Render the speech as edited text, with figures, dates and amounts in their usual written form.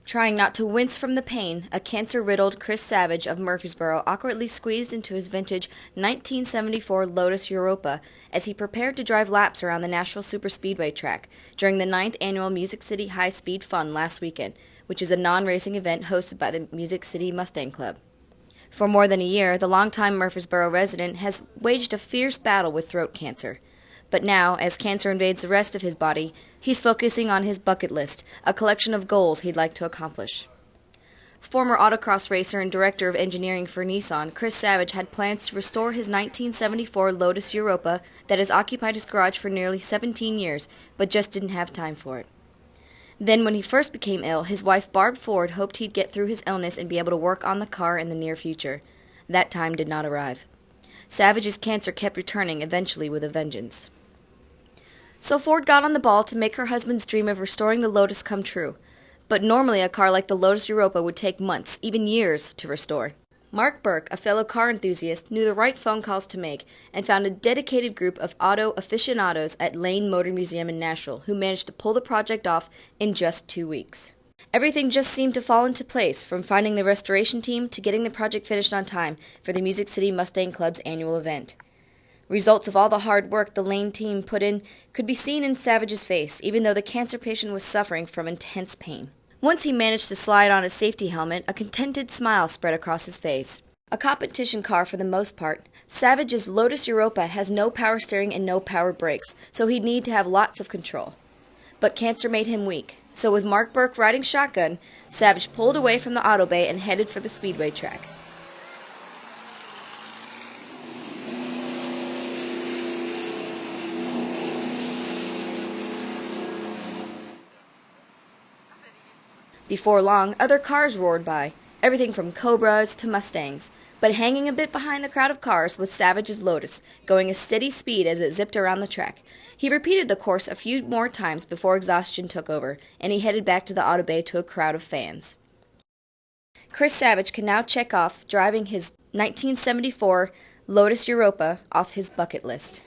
Trying not to wince from the pain, a cancer-riddled Chris Savage of Murfreesboro awkwardly squeezed into his vintage 1974 Lotus Europa as he prepared to drive laps around the Nashville Superspeedway track during the 9th annual Music City High Speed Fun last weekend, which is a non-racing event hosted by the Music City Mustang Club. For more than a year, the longtime Murfreesboro resident has waged a fierce battle with throat cancer. But now, as cancer invades the rest of his body, he's focusing on his bucket list, a collection of goals he'd like to accomplish. Former autocross racer and director of engineering for Nissan, Chris Savage had plans to restore his 1974 Lotus Europa that has occupied his garage for nearly 17 years, but just didn't have time for it. Then, when he first became ill, his wife Barb Ford hoped he'd get through his illness and be able to work on the car in the near future. That time did not arrive. Savage's cancer kept returning, eventually with a vengeance. So Ford got on the ball to make her husband's dream of restoring the Lotus come true. But normally a car like the Lotus Europa would take months, even years, to restore. Mark Burke, a fellow car enthusiast, knew the right phone calls to make and found a dedicated group of auto aficionados at Lane Motor Museum in Nashville who managed to pull the project off in just 2 weeks. Everything just seemed to fall into place, from finding the restoration team to getting the project finished on time for the Music City Mustang Club's annual event. Results of all the hard work the Lane team put in could be seen in Savage's face, even though the cancer patient was suffering from intense pain. Once he managed to slide on his safety helmet, a contented smile spread across his face. A competition car for the most part, Savage's Lotus Europa has no power steering and no power brakes, so he'd need to have lots of control. But cancer made him weak, so with Mark Burke riding shotgun, Savage pulled away from the auto bay and headed for the speedway track. Before long, other cars roared by, everything from Cobras to Mustangs. But hanging a bit behind the crowd of cars was Savage's Lotus, going a steady speed as it zipped around the track. He repeated the course a few more times before exhaustion took over, and he headed back to the auto bay to a crowd of fans. Chris Savage can now check off driving his 1974 Lotus Europa off his bucket list.